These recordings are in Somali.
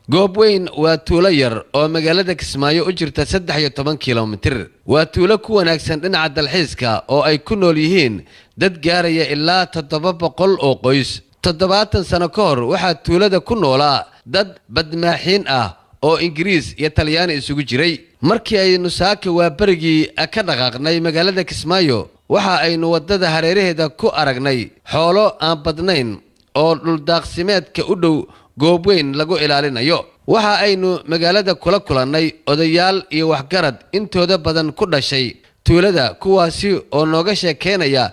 goobweyn waa tuulo yar oo magaalada Kismaayo u jirta 13 kiiloomitir waa tuulo ku wanaagsan dhinaca dalxiiska oo ay ku nool yihiin dad gaaraya ilaa 700 oo qoys 70 sano ka hor waxaa tuulada ku noolaa dad badmaaxiin ah oo Ingiriis iyo Talyaani isugu jiray markii aynu saaka waa barigii ka dhaqaaqnay magaalada Kismaayo waxa aynu wadada hareeraheeda ku aragnay xoolo aan badnayn oo dhul daaqsimeedka u dhow goobweyn lagu ilaalinayo waxa aynu magaalada kula kulannay odayaal iyo waxgarad intooda badan ku dhashay tuulada kuwaasi oo nooga sheekeynaya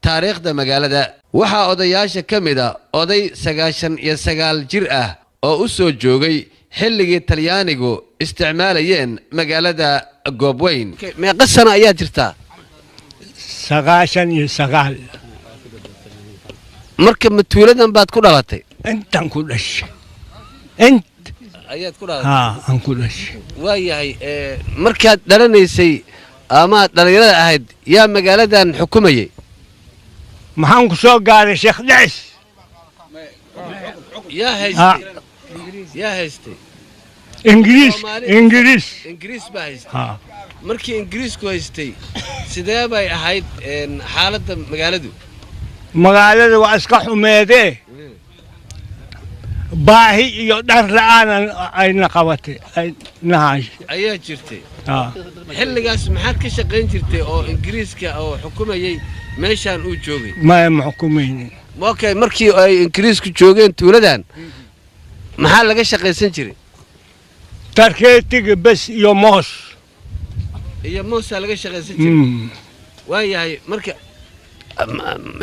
taariikhda magaalada waxa odayaasha kamida oday 99 jir ah oo u soo joogay xilligii Talyaanigu isticmaalayeen magaalada goobweyn meeqa sano ayaa jirta 99 marka tuuladan baad ku dhalatay intaan ku dhashay int ayaad ku dhalatay aan ku dhashay waayahay markaad dhalanaysay ama dhalinyarada ahayd yaa magaaladan xukumayay maxaan ku soo gaaray Sheekh Dhicis yaa haystay Ingiriis baa haystay markii Ingiriisku haystay sidee bay ahayd xaaladda magaalada waa iska xumeedee baahi iyo dhar la'aan ayna qabatay ayaa jirtay xilligaas maxaad ka shaqayn jirtay oo Ingiriiska oo xukumayay meeshaan uu joogay ma xukumaynin okay markii ay Ingiriisku joogeen tuuladan maxaa laga shaqaysan jiray tarkeetiga bas iyo moos laga shaqaysan jiray waayahay marka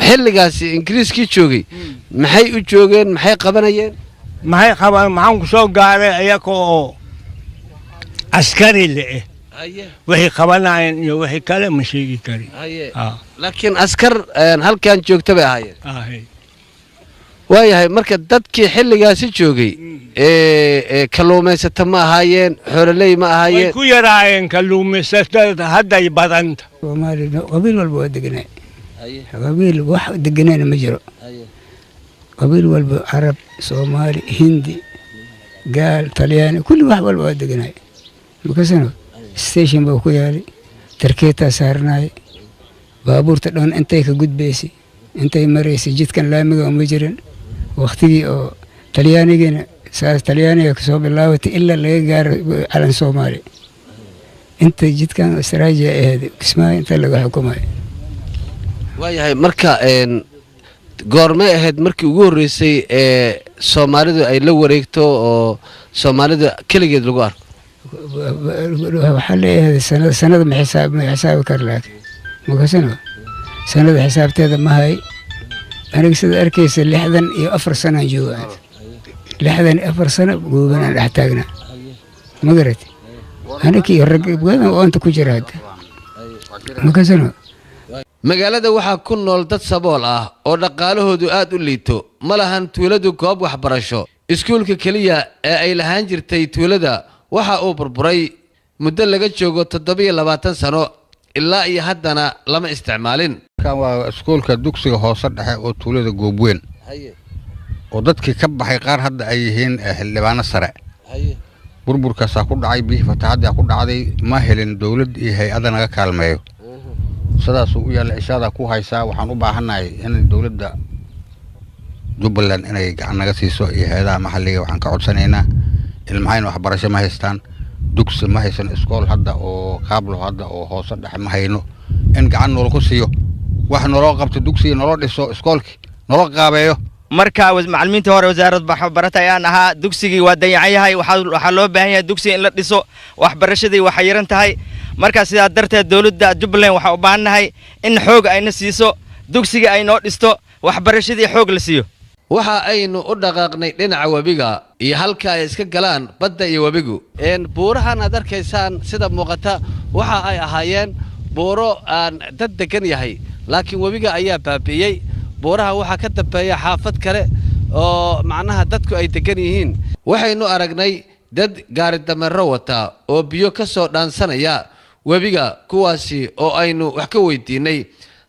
xilligaas Ingiriiskii joogay maxay u joogeen maxay qabanayeen maxaan ku soo gaaray ayagoo askari leh wixii qabanayeen iyo wixii kale ma sheegi kari laakiin askar halkan joogta bay ahaayeen waayahay marka dadkii xilligaasi joogay kalluumaysato ma ahaayeen xoololey ma ahaayeen way ku yaraayeen kalluumaysatada hadday badanta Soomaaliya qabiil walba waa deganay qabiil wax deganayna ma jiro qabiil walba Arab Soomaali Hindi gaal Talyaani kulli wax walba waa deganay makasano station baa ku yaali tarkeeta saarnay baabuurta dhan intay ka gudbaysay intay mareysay jidkan laamiga uma jirin waqtigii oo Talyaaniga ka soo bilaawatay ilaa laga gaaro calan Soomaali inta jidkan Australia ahayd Kismaayo inta laga xukumay waayahay marka goormay ahayd markii ugu horeysay Soomaalidu ay la wareegto oo Soomaalida kaligeed lagu arko waxa leeyahay sanad ma xisaabi kar laakiin makasano sanad xisaabteeda ma hay aniga sida arkaysa 64 sano joogaa 64 sano goobanaan dhex taagnaa ma garatay anigii rag badan oo inta ku jira makasano magaalada waxaa ku nool dad sabool ah oo dhaqaalahoodu aad u liito ma lahan tuuladu goob waxbarasho iskuulka kaliya ee ay lahaan jirtay tuulada waxa uu burburay muddo laga joogo 27 sano ilaa iyo haddana lama isticmaalin kan waa iskuulka dugsiga hoose dhexe oo tuulada goobweyn oo dadkii ka baxay qaar hadda ay yihiin xildhibaano sare burburkaas ku dhacay biyo fatahaad ku dhacday ma helin dawlad iyo hay'ad naga kaalmeeyo sidaas uu yaala ishada ku haysaa waxaan u baahanahay in dawladda Jubbaland inay gacan naga siiso iyo hay'adaha maxalliga waxaan ka codsanaynaa ilmahayn waxbarasho ma haystaan dugsi ma haysan iskool hadda oo qaablo hadda oo hoose dhexe ma hayno in gacan nolo ku siiyo wax nolo qabto dugsiga nolo dhiso iskoolki nolo qaabeeyo marka macallimiinta hore wasaaradda waxbarashada ayaan ahaa dugsigii waa dayacayahay waxa loo baahan yahay dugsiga in la dhiso waxbarashadii waxa yaran tahay marka sidaa darteed dawladda Jubbaland waxa u baahanahay in xoog ayna siiso dugsiga ay noo dhisto waxbarashadii xoog la siiyo waxa aynu u dhaqaaqnay dhinaca wabiga iyo halka ay iska galaan badda iyo wabigu buurahan aad arkaysaan sida muuqata waxa ay ahaayeen buuro aan dad degan yahay laakiin wabiga ayaa baabiyay buuraha waxa ka dambeeya xaafad kale oo macnaha dadku ay degan yihiin waxaynu aragnay dad gaari dameero wata oo biyo ka soo dhaansanaya wabiga kuwaasi oo aynu wax ka weydiinay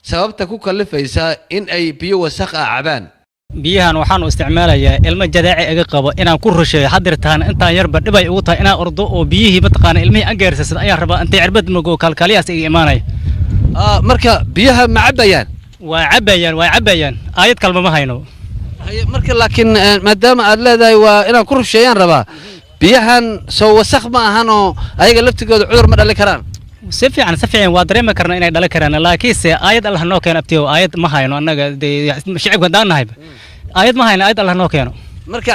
sababta ku kalifaysa in ay biyo wasakh ah cabaan biyahan waxaan u isticmaalayaa ilmo jadaaci iga qabo inaan ku rusheeyo hadirtaan intaan yarba dhibay ugu tahay inaan ordo oo biyihii mataqaana ilmihii aan gaarsiisan ayaan rabaa intay cirbad mago kalkaaliyaas iga imaanaya marka biyaha ma cabayaan waa cabayaan aayad kalma ma hayno marka laakiin maadaama aad leedahay waa inaan ku rusheeyaan rabaa biyahan soo wasakh ma ahanoo ayaga laftigooda cudur ma dhali karaan si fiican waa dareemi karna inay dhali karaan laakiinse aayad Allah noo keeno abtiyo aayad ma hayno annaga shicibka hadaan nahay aayad ma hayno aayad Allah noo keeno marka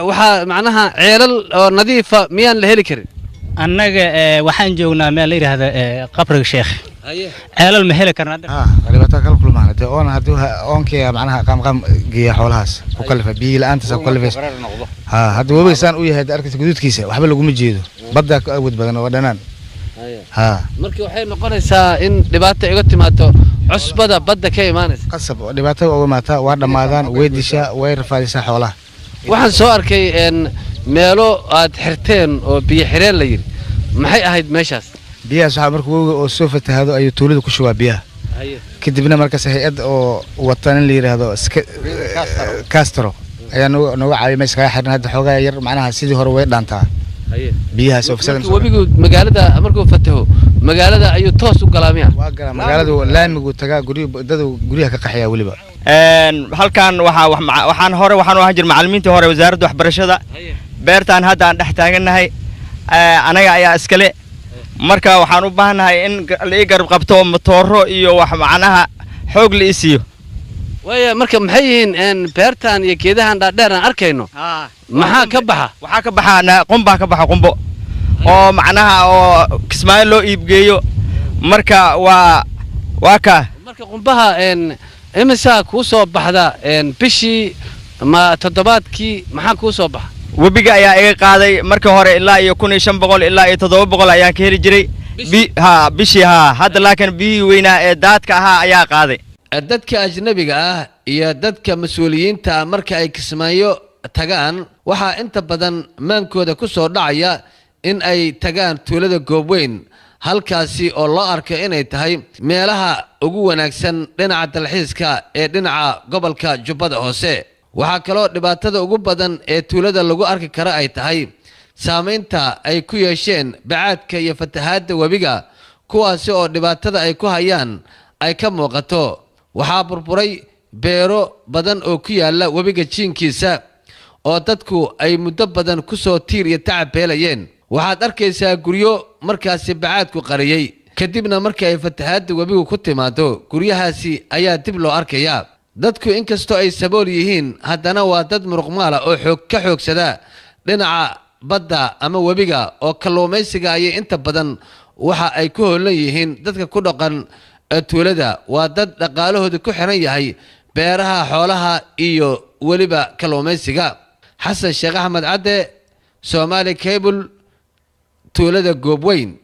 waxaa macnaha ceelal oo nadiifa miyaan la heli karin annaga waxaan joognaa meel la yiraahdo qabriga sheekh ceelal ma heli karna dhibaato kala kulmaan hadii oonkii macnaha qamqam geeya xoolahaas ku kalifa biyo la'aanta ku kalifaysa hadda wabigsaan u yahay arkaysa guduudkiisa waxba lagu ma jeedo badda ka awood badan oo dhanaan markii waxay noqonaysaa in dhibaato iga timaado cusbada badda ka imaanaysa qasab dhibaato uga maata waa dhamaadaan way dishaa way rafaadisaa xoolaha waxaan soo arkay meelo aad xirteen oo biyo xireen la yiri maxay ahayd meeshaas biyahaas waxaa marka wabiga oo soo fatahado ayuu tuulada ku shubaa biyaha kadibna markaas hay-ad oo watan in la yidhaahdo castro ayaa nooga caawiya meesha kaga xiran hadda xoogaa yar macnaha sidii hore way dhaantaa biyahaas oo fasadan wabigu magaalada markuu fataho magaalada ayuu toos u galaa miya waa galaa magaalada laamigu tagaa guryaha ka qaxaya waliba halkan waxaan u ahaan jir macallimiintii hore wasaaradda waxbarashada beertaan hadda aan dhex taaganahay anaga ayaa iskale marka waxaan u baahanahay in la ii garab qabto matooro iyo wax macnaha xoog la isiyo waya marka maxay yihiin beertaan iyo geedahan dhaadheer aan arkayno maxaa ka baxa waxaa ka baxa qumbo oo macnaha oo kismaayo loo iibgeeyo marka waa ka marka qumbaha imisa ku soo baxda bishii ma toddobaadkii maxaa ku soo baxa webiga ayaa iga qaaday markii hore ilaa iyo 1500 ilaa iyo 700 ayaan ka heli jiray bishii hadda laakiin biyihii weynaa ee daadka ahaa ayaa qaaday dadka ajnabiga ah iyo dadka mas'uuliyiinta marka ay kismaayo tagaan waxaa inta badan maankooda ku soo dhacaya in ay tagaan tuulada Goobweyn halkaasi oo loo arko inay tahay meelaha ugu wanaagsan dhinaca dalxiiska ee dhinaca gobolka Jubbada Hoose waxaa kaloo dhibaatada ugu badan ee tuulada lagu arki kara ay tahay saameynta ay ku yeesheen bacaadka iyo fatahaadda webiga kuwaasi oo dhibaatada ay ku hayaan ay ka muuqato waxaa burburay beero badan oo ku yaala webiga jiinkiisa oo dadku ay muddo badan ku soo tiir iyo tacab beelayeen waxaad arkaysaa guryo markaasi bacaadku qariyay kadibna markii ay fatahaadda webigu ku timaado guryahaasi ayaa dib loo arkayaa dadku inkastoo ay sabool yihiin haddana waa dad muruqmaala oo ka xoogsada dhinaca badda ama webiga oo kalluumaysiga ayay inta badan waxa ay ku hoolan yihiin dadka ku dhaqan tuulada waa dad dhaqaalahooda ku xiran yahay beeraha xoolaha iyo weliba kalluumaysiga xasan sheekh axmed cadde Somali Cable tuulada Goobweyn